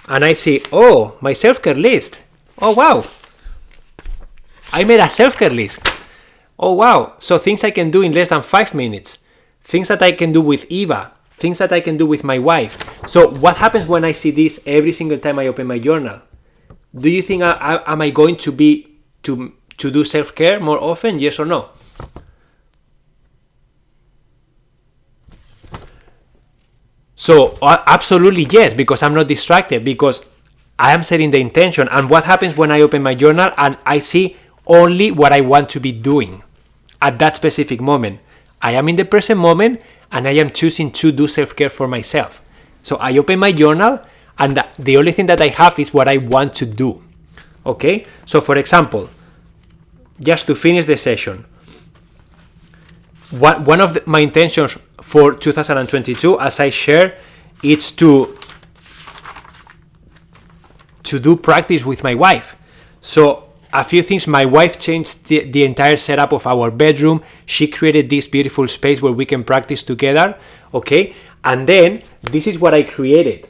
and I see, oh, my self-care list. Oh, wow. I made a self-care list. Oh, wow. So things I can do in less than 5 minutes. Things that I can do with Eva. Things that I can do with my wife. So what happens when I see this every single time I open my journal? Do you think am I going to do self-care more often? Yes or no? So absolutely yes, because I'm not distracted, because I am setting the intention. And what happens when I open my journal and I see only what I want to be doing at that specific moment? I am in the present moment and I am choosing to do self-care for myself. So I open my journal and the only thing that I have is what I want to do. Okay? So for example, just to finish the session, one of my intentions for 2022, as I share, it's to do practice with my wife. So a few things. My wife changed the entire setup of our bedroom. She created this beautiful space where we can practice together. Okay, and then this is what I created.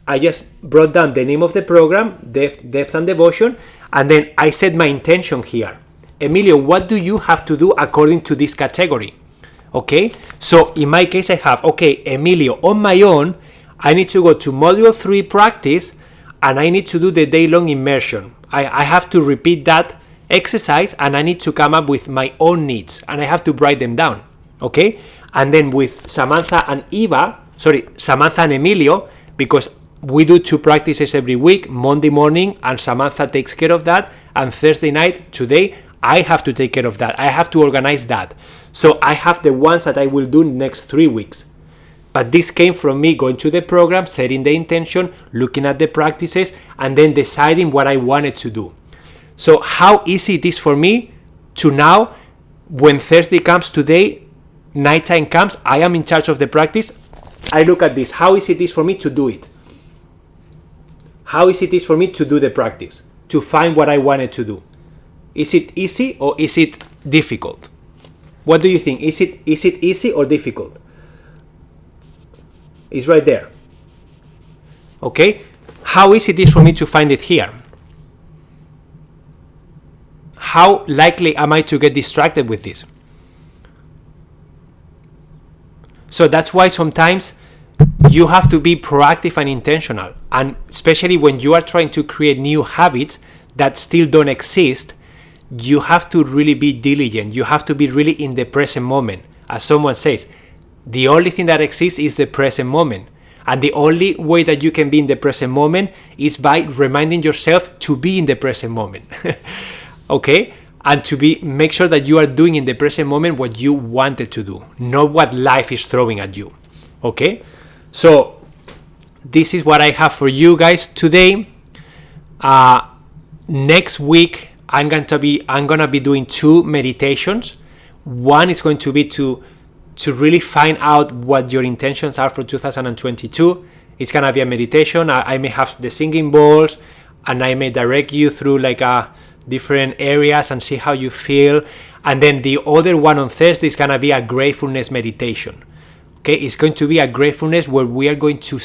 I just brought down the name of the program, Depth and Devotion, and then I set my intention here. Emilio, what do you have to do according to this category? Okay, so in my case I have, okay, Emilio, on my own, I need to go to Module 3 practice and I need to do the day-long immersion. I have to repeat that exercise and I need to come up with my own needs and I have to write them down, okay? And then with Samantha and Emilio, because we do 2 practices every week, Monday morning, and Samantha takes care of that, and Thursday night, today, I have to take care of that. I have to organize that. So I have the ones that I will do next 3 weeks. But this came from me going to the program, setting the intention, looking at the practices, and then deciding what I wanted to do. So how easy it is for me to now, when Thursday comes today, nighttime comes, I am in charge of the practice. I look at this, how easy it is for me to do it. How easy it is for me to do the practice, to find what I wanted to do. Is it easy or is it difficult? What do you think? Is it easy or difficult? It's right there. Okay? How easy it is for me to find it here? How likely am I to get distracted with this? So that's why sometimes you have to be proactive and intentional. And especially when you are trying to create new habits that still don't exist, you have to really be diligent. You have to be really in the present moment. As someone says, the only thing that exists is the present moment. And the only way that you can be in the present moment is by reminding yourself to be in the present moment. Okay? And to make sure that you are doing in the present moment what you wanted to do, not what life is throwing at you. Okay? So this is what I have for you guys today. Next week I'm gonna be doing 2 meditations. One is going to be to really find out what your intentions are for 2022. It's gonna be a meditation. I may have the singing bowls, and I may direct you through like different areas and see how you feel. And then the other one on Thursday is gonna be a gratefulness meditation. Okay, it's going to be a gratefulness where we are going to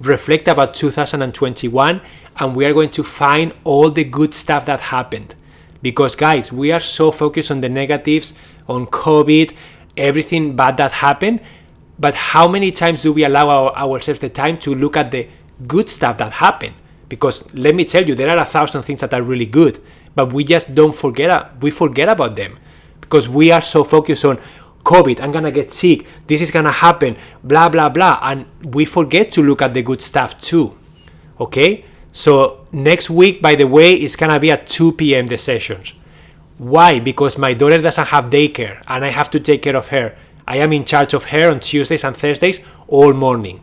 reflect about 2021, and we are going to find all the good stuff that happened. Because guys, we are so focused on the negatives, on COVID, everything bad that happened, but how many times do we allow ourselves the time to look at the good stuff that happened? Because let me tell you, there are 1,000 things that are really good, but we just forget about them because we are so focused on COVID, I'm gonna get sick, this is gonna happen, blah blah blah, and we forget to look at the good stuff too. Okay, so next week, by the way, it's gonna be at 2 p.m. the sessions. Why? Because my daughter doesn't have daycare and I have to take care of her. I am in charge of her on Tuesdays and Thursdays all morning.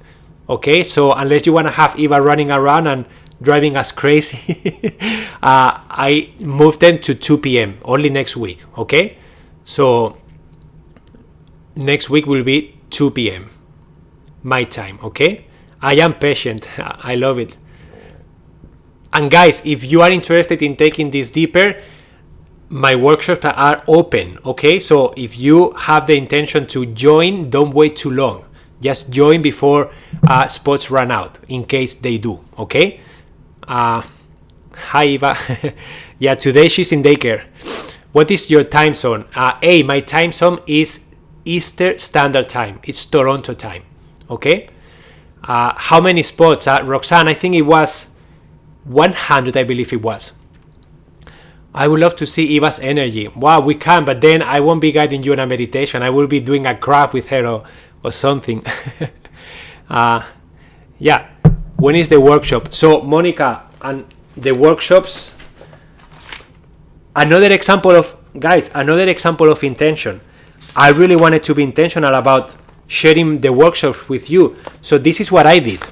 Okay, so unless you want to have Eva running around and driving us crazy, I moved them to 2 p.m. only next week. Okay, so next week will be 2 p.m. my time. Okay, I am patient. I love it. And guys, if you are interested in taking this deeper, my workshops are open. Okay, so if you have the intention to join, don't wait too long. Just join before spots run out, in case they do. Okay. Hi Eva. Yeah, today she's in daycare. What is your time zone? My time zone is Eastern Standard Time. It's Toronto time. Okay. How many spots? Roxanne, I think it was 100. I believe it was. I would love to see Eva's energy. Wow, we can, but then I won't be guiding you in a meditation. I will be doing a craft with her or something. Yeah. When is the workshop? So Monica, and the workshops, another example of intention. I really wanted to be intentional about sharing the workshops with you. So this is what I did.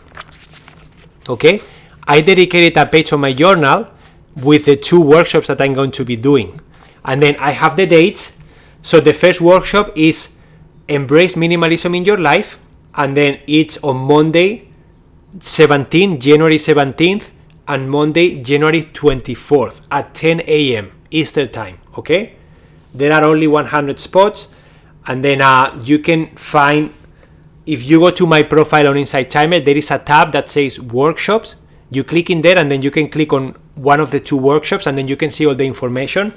Okay, I dedicated a page on my journal with the 2 workshops that I'm going to be doing, and then I have the dates. So the first workshop is Embrace Minimalism in Your Life, and then it's on Monday January 17th and Monday January 24th at 10 a.m. Eastern time. Okay, there are only 100 spots, and then you can find, if you go to my profile on Insight Timer, there is a tab that says workshops. You click in there, and then you can click on one of the 2 workshops, and then you can see all the information.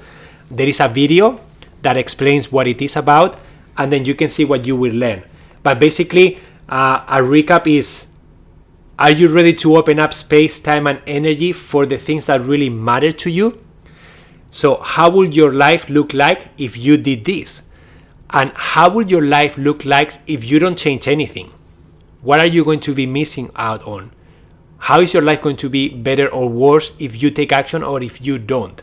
There is a video that explains what it is about, and then you can see what you will learn. But basically, a recap is, are you ready to open up space, time, and energy for the things that really matter to you? So how would your life look like if you did this? And how would your life look like if you don't change anything? What are you going to be missing out on? How is your life going to be better or worse if you take action or if you don't?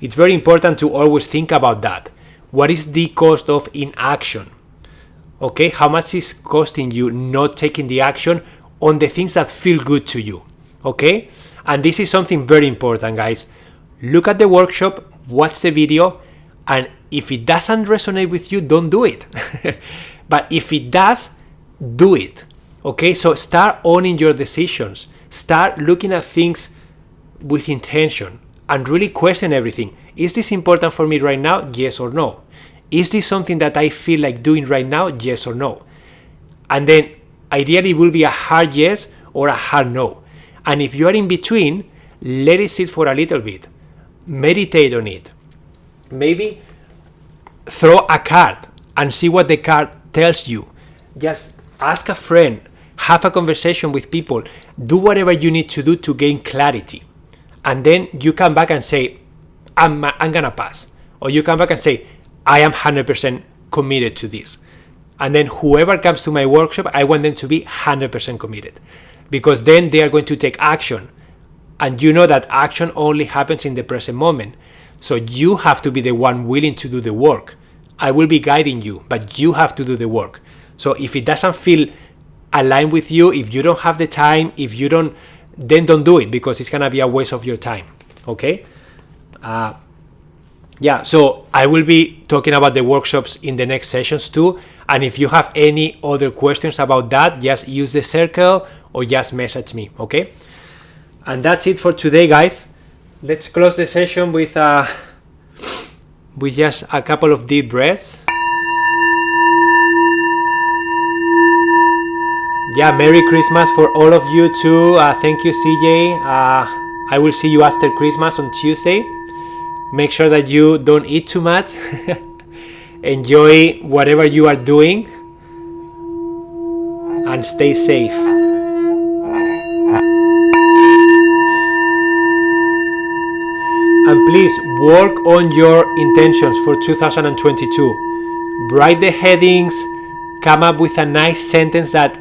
It's very important to always think about that. What is the cost of inaction? Okay, how much is costing you not taking the action on the things that feel good to you? Okay, and this is something very important, guys. Look at the workshop, watch the video, and if it doesn't resonate with you, don't do it. But if it does, do it. Okay, so start owning your decisions. Start looking at things with intention and really question everything. Is this important for me right now? Yes or no? Is this something that I feel like doing right now? Yes or no? And then ideally it will be a hard yes or a hard no. And if you are in between, let it sit for a little bit. Meditate on it. Maybe throw a card and see what the card tells you. Just ask a friend, have a conversation with people, do whatever you need to do to gain clarity. And then you come back and say, I'm gonna pass. Or you come back and say, I am 100% committed to this. And then whoever comes to my workshop, I want them to be 100% committed. Because then they are going to take action. And you know that action only happens in the present moment. So you have to be the one willing to do the work. I will be guiding you, but you have to do the work. So if it doesn't feel aligned with you, if you don't have the time, then don't do it, because it's gonna be a waste of your time. Okay? So I will be talking about the workshops in the next sessions too. And if you have any other questions about that, just use the circle or just message me. Okay? And that's it for today, guys. Let's close the session with just a couple of deep breaths. Yeah, Merry Christmas for all of you too. Thank you, CJ. I will see you after Christmas on Tuesday. Make sure that you don't eat too much. Enjoy whatever you are doing. And stay safe. And please work on your intentions for 2022. Write the headings. Come up with a nice sentence that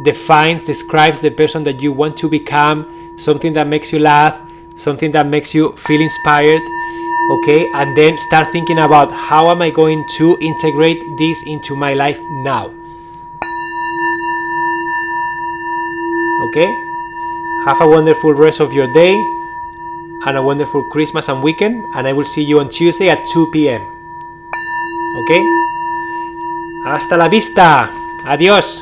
describes the person that you want to become, something that makes you laugh, something that makes you feel inspired. Okay, and then start thinking about how am I going to integrate this into my life now. Okay, have a wonderful rest of your day and a wonderful Christmas and weekend, and I will see you on Tuesday at 2 p.m. Okay, hasta la vista, adiós.